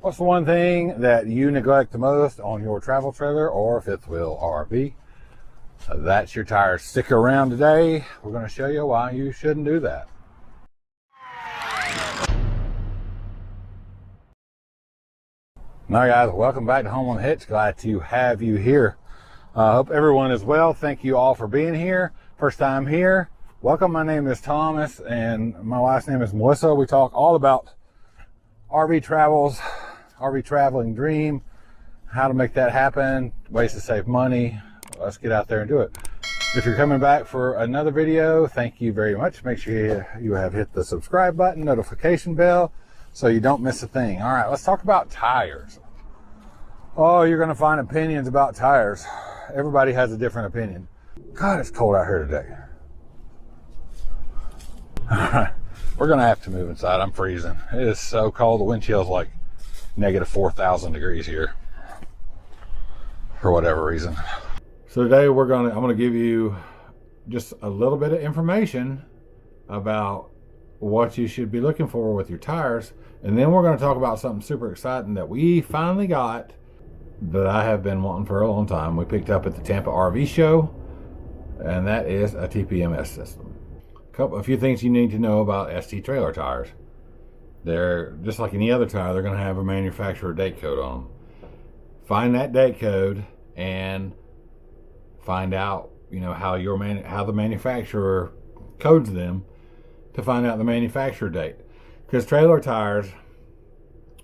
What's the one thing that you neglect the most on your travel trailer or fifth wheel RV? That's your tires. Stick around today. We're going to show you why you shouldn't do that. Now guys, welcome back to Home on the Hitch. Glad to have you here. Hope everyone is well. Thank you all for being here. First time here, welcome. My name is Thomas and my wife's name is Melissa. We talk all about RV travels, RV traveling dream, how to make that happen, ways to save money. Let's get out there and do it. If you're coming back for another video, thank you very much. Make sure you have hit the subscribe button, notification bell, so you don't miss a thing. All right, let's talk about tires. Oh, you're going to find opinions about tires. Everybody has a different opinion. God, it's cold out here today. All right, we're going to have to move inside. I'm freezing. It is so cold. The wind chill's like negative 4,000 degrees here for whatever reason. So today I'm going to give you just a little bit of information about what you should be looking for with your tires. And then we're going to talk about something super exciting that we finally got that I have been wanting for a long time. We picked up at the Tampa RV show, and that is a TPMS system. A few things you need to know about ST trailer tires. They're just like any other tire, they're going to have a manufacturer date code on them. Find that date code and find out, how the manufacturer codes them to find out the manufacturer date. Because trailer tires,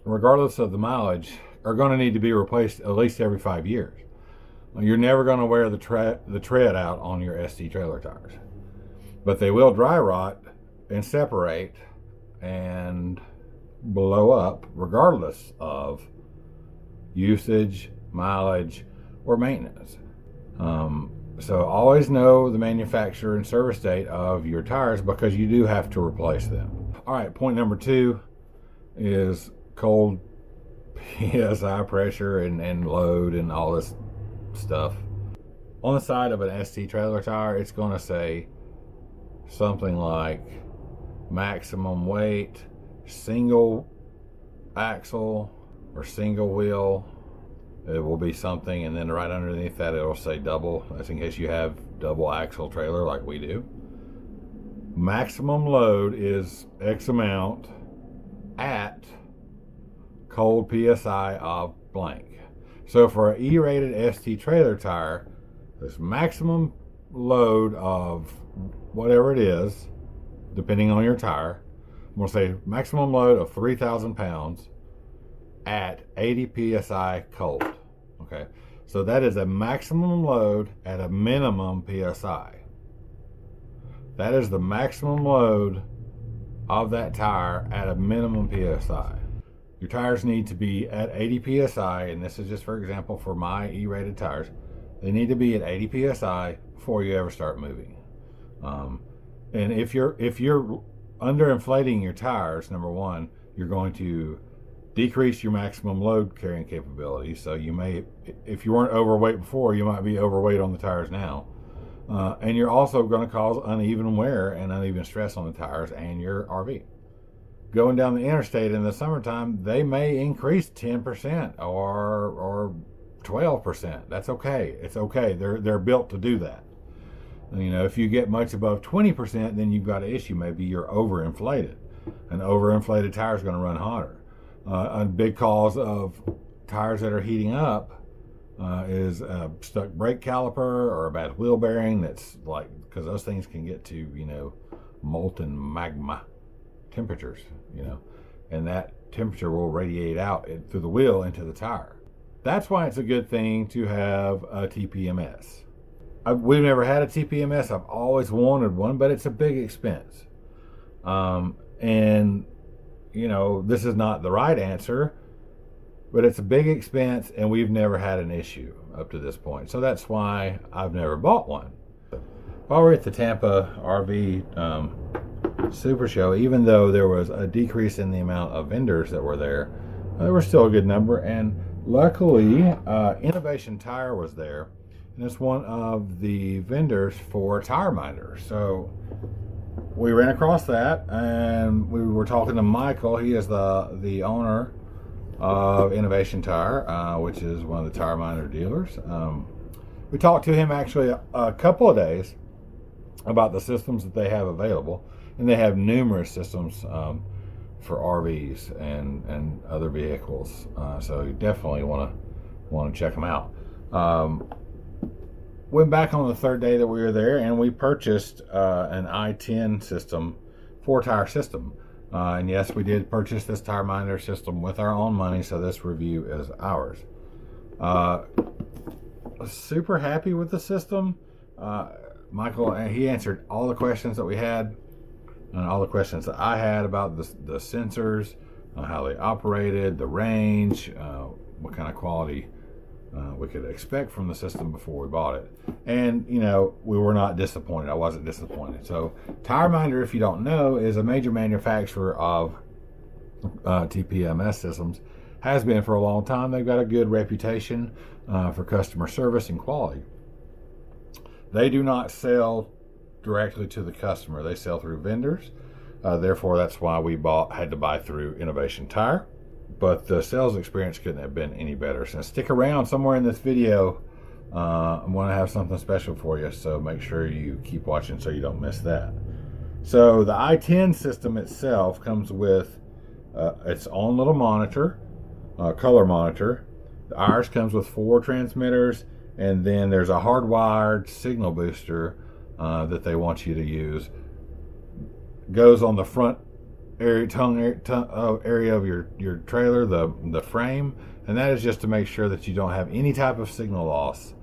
regardless of the mileage, are going to need to be replaced at least every 5 years. You're never going to wear the tread out on your ST trailer tires, but they will dry rot and separate and blow up regardless of usage, mileage, or maintenance. So always know the manufacturer and service date of your tires, because you do have to replace them. All right, point number 2 is cold PSI pressure and load and all this stuff. On the side of an ST trailer tire, it's going to say something like maximum weight, single axle or single wheel. It will be something, and then right underneath that it'll say double. That's in case you have double axle trailer like we do. Maximum load is X amount at cold PSI of blank. So for an E-rated ST trailer tire, this maximum load of whatever it is, depending on your tire, we'll say maximum load of 3,000 pounds at 80 PSI cold. Okay, so that is a maximum load at a minimum PSI. That is the maximum load of that tire at a minimum PSI. Your tires need to be at 80 PSI, and this is just for example for my E-rated tires. They need to be at 80 PSI before you ever start moving. And if you're underinflating your tires, number one, you're going to decrease your maximum load carrying capability. So you may, if you weren't overweight before, you might be overweight on the tires now. And you're also going to cause uneven wear and uneven stress on the tires and your RV. Going down the interstate in the summertime, they may increase 10% or 12%. That's okay. It's okay. They're built to do that. If you get much above 20%, then you've got an issue. Maybe you're overinflated. An overinflated tire is going to run hotter. A big cause of tires that are heating up is a stuck brake caliper or a bad wheel bearing. That's like, because those things can get to molten magma temperatures, and that temperature will radiate out through the wheel into the tire. That's why it's a good thing to have a TPMS. We've never had a TPMS. I've always wanted one, but it's a big expense. And this is not the right answer, but it's a big expense, and we've never had an issue up to this point. So that's why I've never bought one. While we're at the Tampa RV Super Show, even though there was a decrease in the amount of vendors that were there was still a good number. And luckily, Innovation Tire was there, and it's one of the vendors for tireminder. So we ran across that, and we were talking to Michael. He is the owner of Innovation Tire, which is one of the tireminder dealers. We talked to him actually a couple of days about the systems that they have available, and they have numerous systems for RVs and other vehicles. So you definitely want to check them out. Went back on the third day that we were there, and we purchased an I10 system, 4-tire system. And yes, we did purchase this tireminder system with our own money, so this review is ours. Super happy with the system. Michael, he answered all the questions that we had, and all the questions that I had about the sensors, how they operated, the range, what kind of quality we could expect from the system before we bought it. And, you know, we were not disappointed. I wasn't disappointed. So tireminder, if you don't know, is a major manufacturer of TPMS systems. Has been for a long time. They've got a good reputation for customer service and quality. They do not sell directly to the customer. They sell through vendors. Therefore, that's why we had to buy through Innovation Tire. But the sales experience couldn't have been any better. So stick around. Somewhere in this video, I'm going to have something special for you. So make sure you keep watching so you don't miss that. So the I10 system itself comes with its own little monitor, color monitor. Ours comes with 4 transmitters, and then there's a hardwired signal booster that they want you to use. Goes on the front area of your trailer, the frame, and that is just to make sure that you don't have any type of signal loss,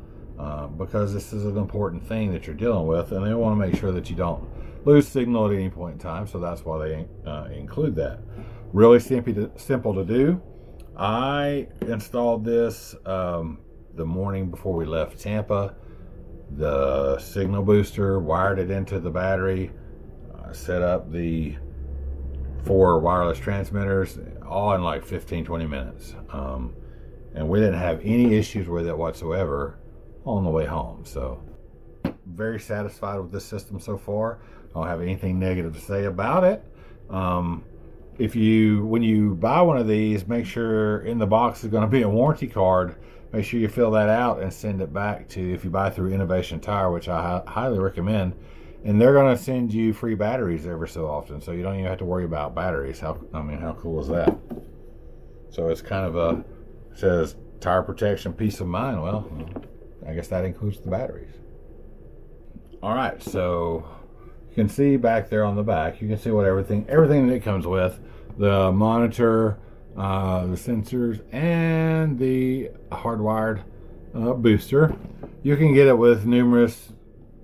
because this is an important thing that you're dealing with, and they want to make sure that you don't lose signal at any point in time. So that's why they include that. Really simple to do. I installed this the morning before we left Tampa. The signal booster, wired it into the battery, set up the 4 wireless transmitters, all in like 15-20 minutes. And we didn't have any issues with it whatsoever on the way home. So very satisfied with this system so far. I don't have anything negative to say about it. When you buy one of these, make sure in the box is going to be a warranty card. Make sure you fill that out and send it back to, if you buy through Innovation Tire, which I highly recommend. And they're going to send you free batteries every so often, so you don't even have to worry about batteries. How cool is that? So it's kind of says tire protection, peace of mind. Well, I guess that includes the batteries. All right, so you can see back there on the back, you can see what everything that it comes with: the monitor, the sensors, and the hardwired booster. You can get it with numerous.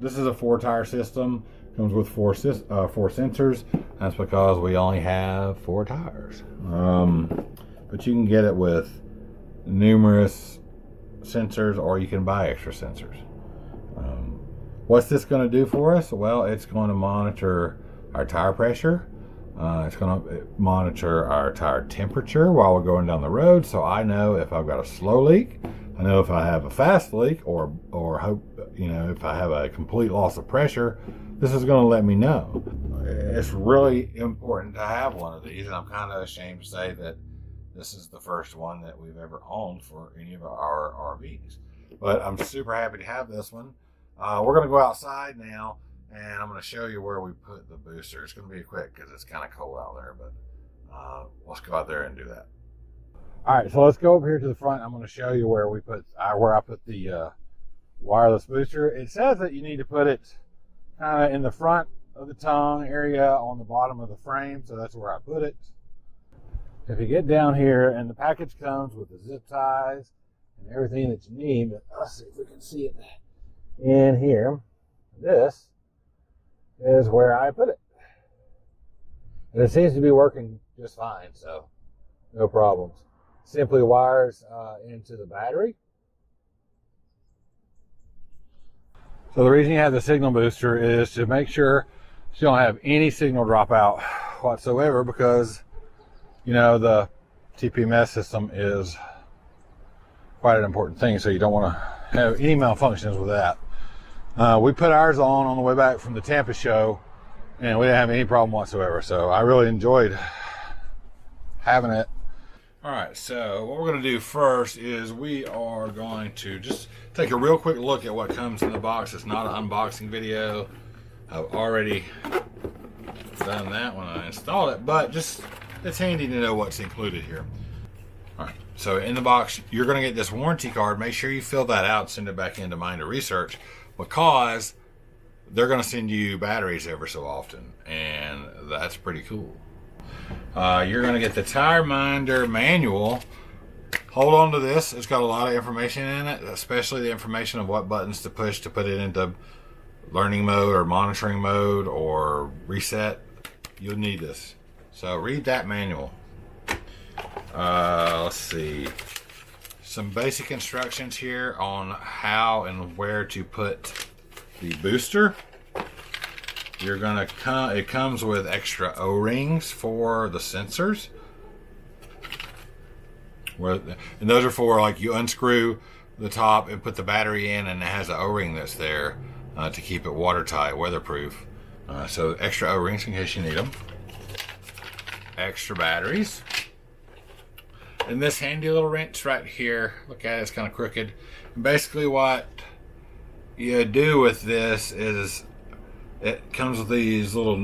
This is a 4-tire system. Comes with 4 sensors. That's because we only have 4 tires. But you can get it with numerous sensors, or you can buy extra sensors. What's this going to do for us? Well, it's going to monitor our tire pressure. It's going to monitor our tire temperature while we're going down the road, so I know if I've got a slow leak. I know if I have a fast leak, or if I have a complete loss of pressure. This is going to let me know. It's really important to have one of these, and I'm kind of ashamed to say that this is the first one that we've ever owned for any of our RVs. But I'm super happy to have this one. We're going to go outside now, and I'm going to show you where we put the booster. It's going to be quick because it's kind of cold out there, but let's go out there and do that. All right, so let's go over here to the front. I'm going to show you where I put the wireless booster. It says that you need to put it kind of in the front of the tongue area on the bottom of the frame, so that's where I put it. If you get down here, and the package comes with the zip ties and everything that you need, but let's see if we can see it in here. This is where I put it, and it seems to be working just fine, so no problems. Simply wires into the battery. So the reason you have the signal booster is to make sure you don't have any signal dropout whatsoever, because the TPMS system is quite an important thing, so you don't want to have any malfunctions with that. We put ours on the way back from the Tampa show, and we didn't have any problem whatsoever, so I really enjoyed having it. Alright, so what we're going to do first is we are going to just take a real quick look at what comes in the box. It's not an unboxing video. I've already done that when I installed it, but just it's handy to know what's included here. Alright, so in the box you're going to get this warranty card. Make sure you fill that out, send it back into Minder Research, because they're going to send you batteries every so often, and that's pretty cool. You're going to get the tireminder manual. Hold on to this. It's got a lot of information in it, especially the information of what buttons to push to put it into learning mode or monitoring mode or reset. You'll need this. So read that manual. Let's see. Some basic instructions here on how and where to put the booster. You're gonna it comes with extra O-rings for the sensors. And those are for, like, you unscrew the top and put the battery in, and it has an O-ring that's there to keep it watertight, weatherproof. So extra O-rings in case you need them. Extra batteries. And this handy little wrench right here, look at it, it's kind of crooked. And basically what you do with this is it comes with these little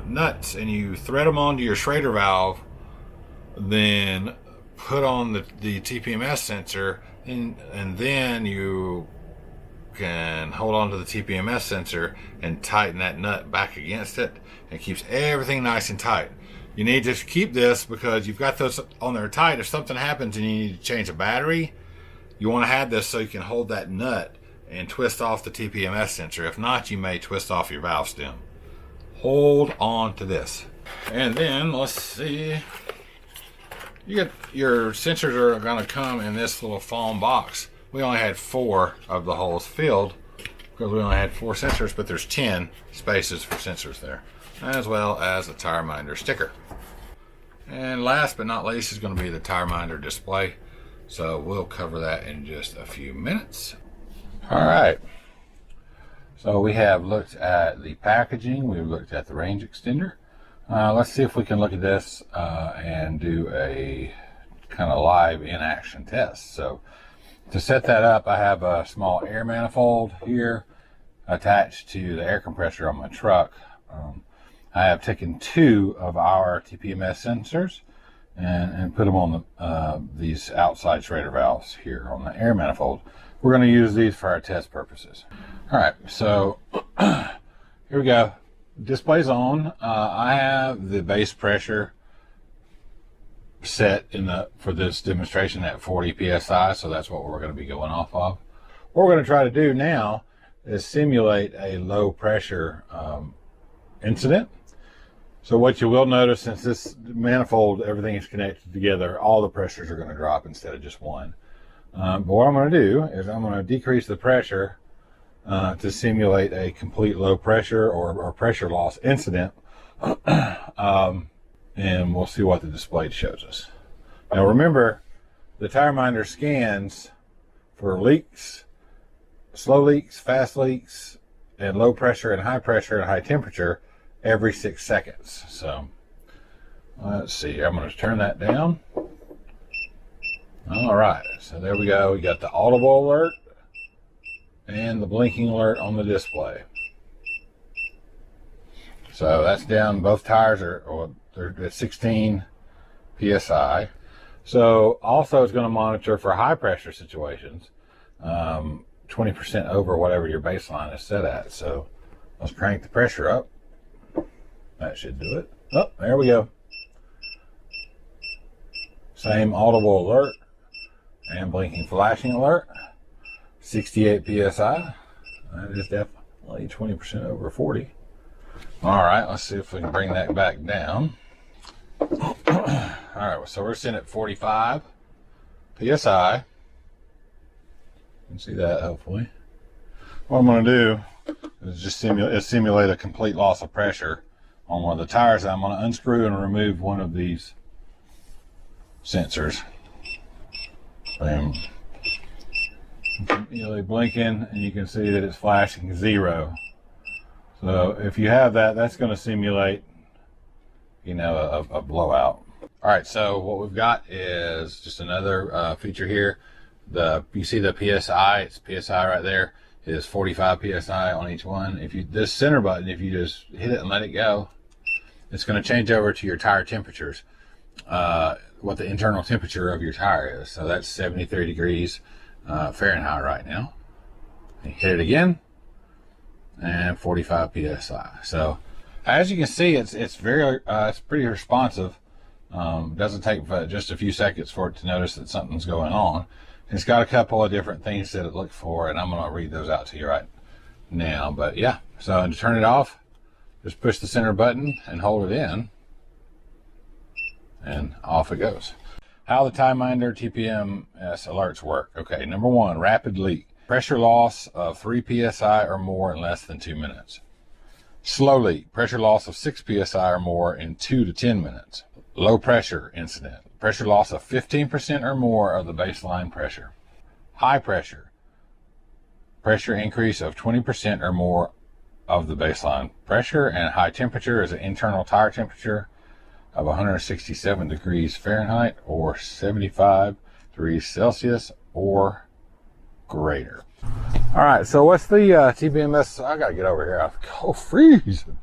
nuts, and you thread them onto your Schrader valve, then put on the TPMS sensor, and then you can hold on to the TPMS sensor and tighten that nut back against it, and it keeps everything nice and tight. You need to keep this because you've got those on there tight. If something happens and you need to change a battery, you want to have this so you can hold that nut and twist off the TPMS sensor. If not, you may twist off your valve stem. Hold on to this. And then, let's see. Your sensors are going to come in this little foam box. We only had 4 of the holes filled because we only had 4 sensors, but there's 10 spaces for sensors there, as well as a tireminder sticker. And last but not least is going to be the tireminder display. So we'll cover that in just a few minutes. Alright, so we have looked at the packaging, we've looked at the range extender. Let's see if we can look at this and do a kind of live in-action test. So to set that up, I have a small air manifold here attached to the air compressor on my truck. I have taken 2 of our TPMS sensors and put them on these outside Schrader valves here on the air manifold. We're going to use these for our test purposes. All right, so here we go. Display's on. I have the base pressure set for this demonstration at 40 psi, so that's what we're going to be going off of. What we're going to try to do now is simulate a low pressure incident. So what you will notice, since this manifold, everything is connected together, all the pressures are going to drop instead of just one. But what I'm going to do is I'm going to decrease the pressure to simulate a complete low pressure or pressure loss incident, and we'll see what the display shows us. Now remember, the tireminder scans for leaks, slow leaks, fast leaks, and low pressure and high temperature every 6 seconds. So let's see, I'm going to turn that down. All right, so there we go. We got the audible alert and the blinking alert on the display. So that's down. Both tires they're at 16 psi. So also it's going to monitor for high pressure situations, 20% over whatever your baseline is set at. So let's crank the pressure up. That should do it. Oh, there we go. Same audible alert and blinking flashing alert. 68 psi. That is definitely 20% over 40. All right, let's see if we can bring that back down. All right, so we're sitting at 45 psi. You can see that, hopefully. What I'm going to do is just simulate a complete loss of pressure on one of the tires. I'm going to unscrew and remove one of these sensors. Bam. Immediately blinking, and you can see that it's flashing 0. So if you have that, that's going to simulate, a blowout. All right, so what we've got is just another feature here. You see the PSI, it's PSI right there. It is 45 PSI on each one. This center button, if you just hit it and let it go, it's going to change over to your tire temperatures, what the internal temperature of your tire is. So that's 73 degrees Fahrenheit right now. You hit it again, and 45 PSI. So as you can see, it's pretty responsive. Doesn't take just a few seconds for it to notice that something's going on. It's got a couple of different things that it looks for, and I'm going to read those out to you right now. But yeah, so to turn it off, just push the center button and hold it in, and off it goes. How the tireminder TPMS alerts work. Okay, number one, rapid leak. Pressure loss of 3 PSI or more in less than 2 minutes. Slow leak. Pressure loss of 6 PSI or more in 2 to 10 minutes. Low pressure incident. Pressure loss of 15% or more of the baseline pressure. High pressure. Pressure increase of 20% or more of the baseline pressure. And high temperature is an internal tire temperature of 167 degrees Fahrenheit or 75 degrees Celsius or greater. All right, so what's the TPMS? I gotta get over here. I'm cold freezing.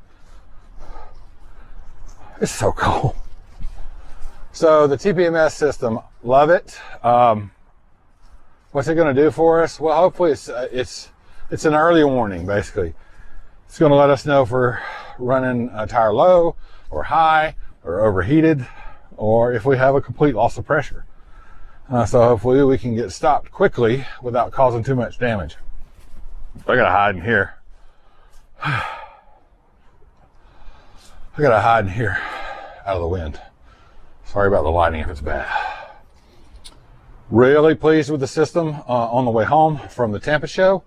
It's so cold. So the TPMS system, love it. What's it going to do for us? Well, hopefully it's an early warning. Basically, it's going to let us know if we're running a tire low or high or overheated, or if we have a complete loss of pressure. So hopefully we can get stopped quickly without causing too much damage. I gotta hide in here. I gotta hide in here out of the wind. Sorry about the lighting if it's bad. Really pleased with the system on the way home from the Tampa show.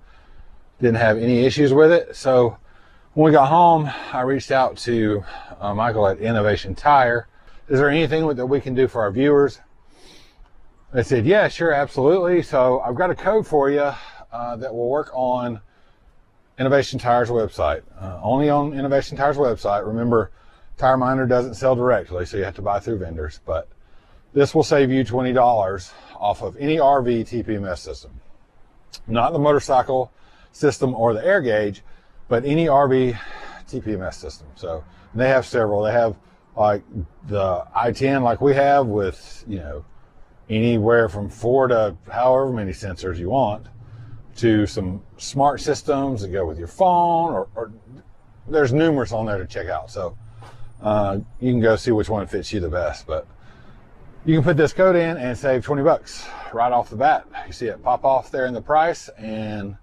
Didn't have any issues with it. So when we got home, I reached out to Michael at Innovation Tire. Is there anything that we can do for our viewers? They said, yeah, sure, absolutely. So I've got a code for you that will work on Innovation Tire's website. Only on Innovation Tire's website. Remember, tireminder doesn't sell directly, so you have to buy through vendors. But this will save you $20 off of any RV TPMS system. Not the motorcycle system or the air gauge, but any RV TPMS system. So they have several. They have like the I10 like we have with, anywhere from 4 to however many sensors you want, to some smart systems that go with your phone, or there's numerous on there to check out. So you can go see which one fits you the best, but you can put this code in and save 20 bucks right off the bat. You see it pop off there in the price, and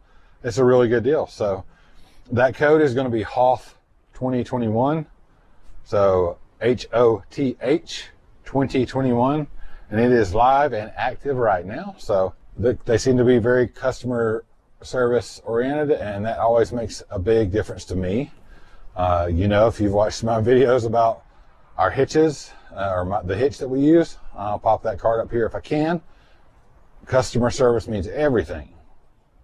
it's a really good deal. So that code is going to be HOTH 2021. So HOTH 2021, and it is live and active right now. So they seem to be very customer service oriented, and that always makes a big difference to me. If you've watched my videos about our hitches, the hitch that we use, I'll pop that card up here if I can. Customer service means everything.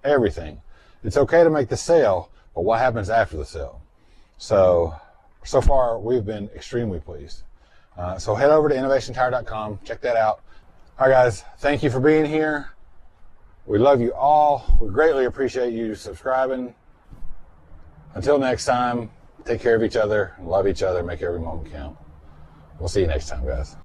Everything. It's okay to make the sale, but what happens after the sale? So far, we've been extremely pleased. So head over to innovationtire.com, check that out. All right, guys, thank you for being here. We love you all. We greatly appreciate you subscribing. Until next time, take care of each other, love each other, make every moment count. We'll see you next time, guys.